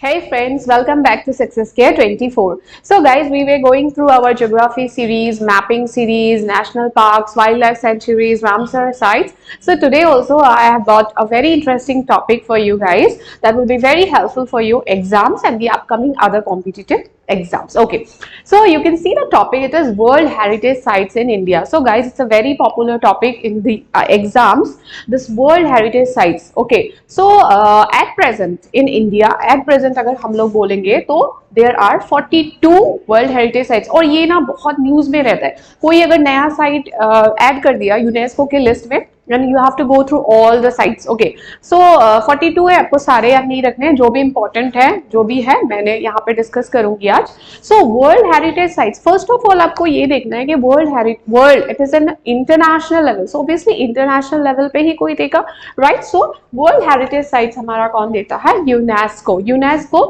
Hey friends, welcome back to Success Care 24. So guys, we were going through our geography series, mapping series, national parks, wildlife sanctuaries, Ramsar sites. So today also I have got a very interesting topic for you guys that will be very helpful for you exams and the upcoming other competitive exams. Okay, so you can see the topic, it is World Heritage Sites in India. So guys, it's a very popular topic in the exams, this World Heritage Sites. Okay, so at present in India, at present अगर हम लोग बोलेंगे तो there are 42 world heritage sites. और ये ना बहुत news में रहता है, कोई अगर नया साइट ऐड कर दिया यूनेस्को के लिस्ट में, and you have to go through all the sites. Okay, so 42 है, आपको सारे याद नहीं रखने हैं, जो भी इंपॉर्टेंट है जो भी है मैंने यहाँ पे डिस्कस करूंगी आज। So world heritage sites, first of all आपको ये देखना है कि world it is an international level, so obviously international level पे ही कोई देगा, right. So world heritage sites हमारा कौन देता है? UNESCO. UNESCO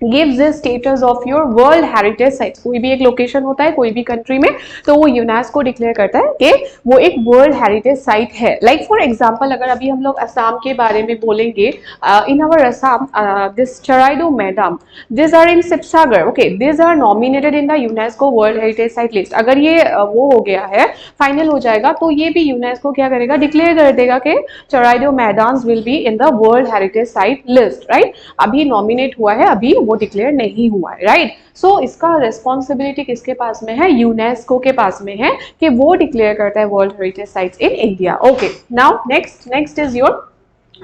gives the status of your world heritage sites। कोई भी एक लोकेशन होता है कोई भी कंट्री में, तो वो यूनेस्को डिक्लेयर करता है कि वो एक वर्ल्ड हेरिटेज साइट है। लाइक फॉर एग्जांपल, अगर अभी हम लोग असम के बारे में बोलेंगे, इन अवर Assam this Charaideo Maidam, this are in Sivasagar. Okay, this are nominated in the UNESCO world heritage site list. अगर ये वो हो गया है, फाइनल हो जाएगा, तो ये भी यूनेस्को क्या करेगा? डिक्लेयर कर देगा कि चराइडो मैदान will be in the world heritage site list, right. अभी नॉमिनेट हुआ है, अभी वो डिक्लेयर नहीं हुआ है, राइट। सो इसका रेस्पॉन्सिबिलिटी किसके पास में है? यूनेस्को के पास में है कि वो डिक्लेयर करता है world heritage sites in India. Okay, now next is your,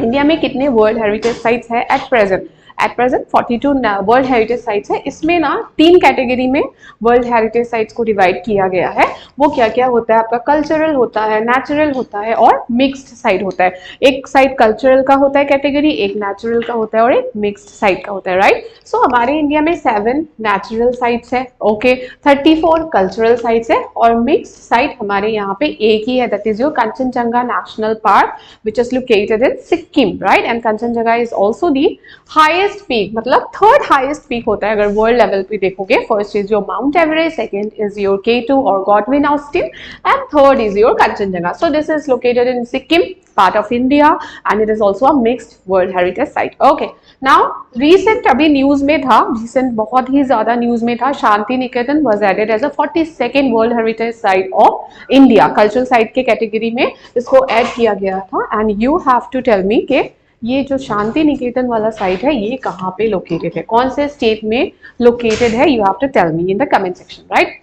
India में कितने वर्ल्ड हेरिटेज साइट्स है at present? At present 42 world heritage sites है। इसमें ना 3 कैटेगरी में वर्ल्ड हेरिटेज साइट्स को डिवाइड किया गया है। वो क्या क्या होता है? आपका कल्चरल होता है, नेचुरल होता है और मिक्स्ड साइट होता है। एक साइट कल्चरल का होता है कैटेगरी, एक नेचुरल का होता है और एक मिक्स्ड साइट का होता है, राइट। सो हमारे इंडिया में 7 नेचुरल साइट्स है, ओके, 34 कल्चरल साइट्स है और मिक्स्ड साइट हमारे यहाँ पे एक ही है, that is your Kanchenjunga national park which is located in Sikkim, right. And Kanchenjunga is also the highest peak, मतलब थर्ड हाईएस्ट पीक होता है अगर वर्ल्ड लेवल पे देखोगे। First is your mount Everest, second is your K2 और Godwin Austen and third is your Kanchenjunga. So this is located in Sikkim, part of India, and it is also a mixed World Heritage Site. Okay, now recent अभी news में था, recent बहुत ही ज्यादा news में था, Shanti Niketan was added as a 42nd World Heritage Site of India। Cultural site के category में इसको ऐड किया गया था। And you have to tell me कि ये जो शांति निकेतन वाला साइट है ये कहाँ पे लोकेटेड है, कौन से स्टेट में लोकेटेड है? You have to tell me in the comment section, right.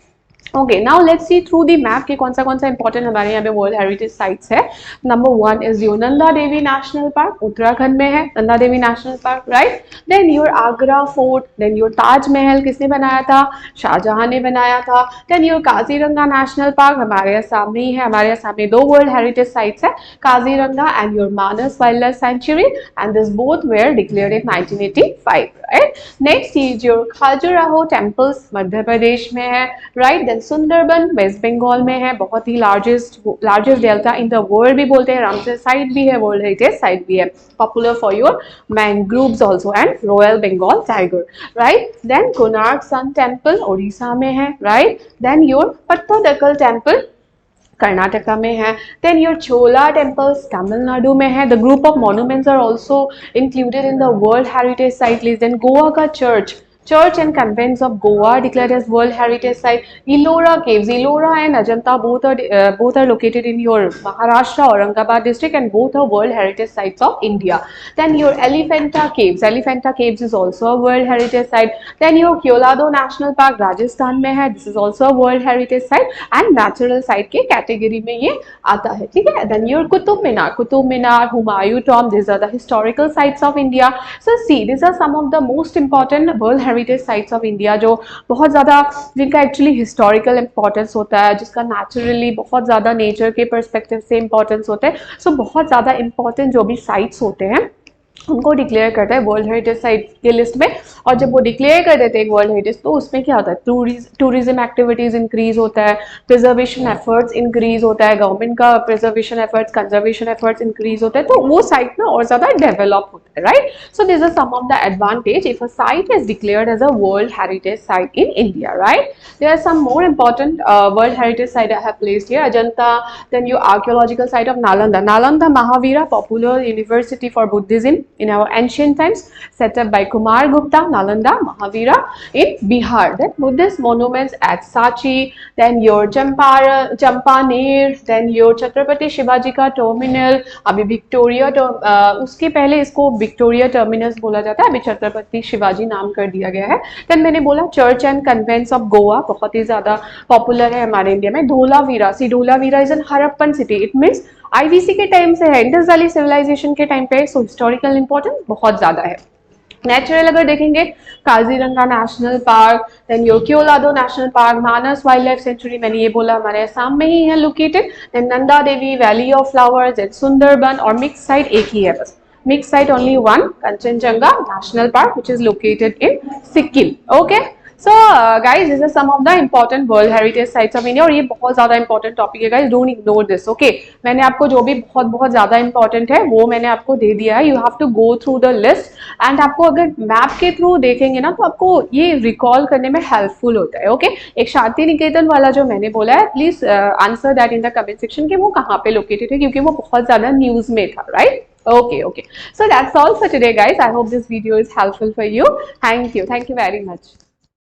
Okay, now let's see through the map के कौन सा इंपॉर्टेंट हमारे यहाँ पे वर्ल्ड हेरिटेज साइट्स है। Number 1 is your Nanda Devi national park, Uttarakhand में है Nanda Devi national park, right. Then your Agra fort, then your Taj Mahal किसने बनाया था? शाहजहां ने बनाया था। Then your Kaziranga national park हमारे असम में ही है। हमारे असम में 2 वर्ल्ड हेरिटेज साइट्स है, Kaziranga and your Manas wild life sanctuary, and this both were declared in 1985, right. Next is your Khajuraho temples, Madhya Pradesh में है, राइट। देन सुंदरबन वेस्ट बंगाल में है, बहुत ही largest delta in the world भी बोलते हैं, रामसर साइट भी है, वर्ल्ड हेरिटेज साइट भी है, popular for your mangroves also and royal Bengal tiger, right. Then Konark sun temple Orissa में है, right. Then your Pattadakal temple Karnataka में है। Then your Chola temples Tamil Nadu में है। The group of monuments are also included in the world heritage site list. Then Goa का Church and Convents of Goa declared as World Heritage Site. Ellora Caves, Ellora and Ajanta both are located in your Maharashtra, Aurangabad district, and both are World Heritage Sites of India. Then your Elephanta Caves is also a World Heritage Site. Then your Keolado National Park Rajasthan में है, this is also a World Heritage Site and Natural Site के category में ये आता है, ठीक है। Then your Qutub Minar, Humayun Tomb, these are the historical sites of India. So see, these are some of the most important World heritage sites of India, जो बहुत ज़्यादा, जिनका एक्चुअली हिस्टोरिकल इंपॉर्टेंस होता है, जिसका नेचुरली बहुत ज़्यादा nature के परस्पेक्टिव से इंपॉर्टेंस होता है। सो बहुत ज़्यादा इंपॉर्टेंट जो भी साइट्स होते हैं उनको डिक्लेयर करता है वर्ल्ड हेरिटेज साइट के लिस्ट में। और जब वो डिक्लेयर कर देते हैं वर्ल्ड हेरिटेज, तो उसमें क्या होता है? टूरिज्म एक्टिविटीज इंक्रीज होता है, प्रिजर्वेशन एफर्ट्स इंक्रीज होता है, गवर्नमेंट का preservation efforts, conservation efforts increase होता है, तो वो साइट ना और ज्यादा डेवलप होता है, right. So this is some of the advantage if a site is declared as a world heritage site in India, right. There are some more important world heritage site I have placed here. Ajanta, then your archaeological site of Nalanda Mahavira, popular university for Buddhism, in our ancient times, set up by Kumar Gupta, Nalanda, Mahavira in Bihar. Then Buddhist monuments at Sachi, then your Champaner, then your Chhatrapati Shivaji का terminal, अभी Victoria उसके पहले इसको Victoria terminus बोला जाता है, अभी छत्रपति शिवाजी नाम कर दिया गया है। देन मैंने बोला church and convents of Goa, बहुत ही ज्यादा पॉपुलर है हमारे इंडिया में। Dholavira, see Dholavira is an Harappan city, it means IVC के टाइम से है, इंडस वैली सिविलाइजेशन के टाइम पे, सो हिस्टोरिकल इंपॉर्टेंस बहुत ज्यादा है। नेचुरल अगर देखेंगे, Kaziranga national park, then Keoladeo national park, Manas wild life sanctuary, मैंने ये बोला हमारे असम में ही है located, then Nanda Devi, valley of flowers, then Sundarban, और मिक्स साइट एक ही है बस, mix site only one, Kanchenjunga national park which is located in Sikkim. Okay, so guys this is some of the important world heritage sites of India, और ये बहुत ज्यादा important topic है guys, don't ignore this. Okay, मैंने आपको जो भी बहुत बहुत ज्यादा इंपॉर्टेंट है वो मैंने आपको दे दिया है, you have to go through the list, and आपको अगर मैप के थ्रू देखेंगे ना तो आपको ये रिकॉल करने में हेल्पफुल होता है। ओके, एक शांति निकेतन वाला जो मैंने बोला है, please answer that in the comment section कि वो कहाँ पे लोकेटेड है, क्योंकि वो बहुत ज्यादा न्यूज में था, right? Okay, so that's all for today guys. I hope this video is helpful for you. Thank you very much.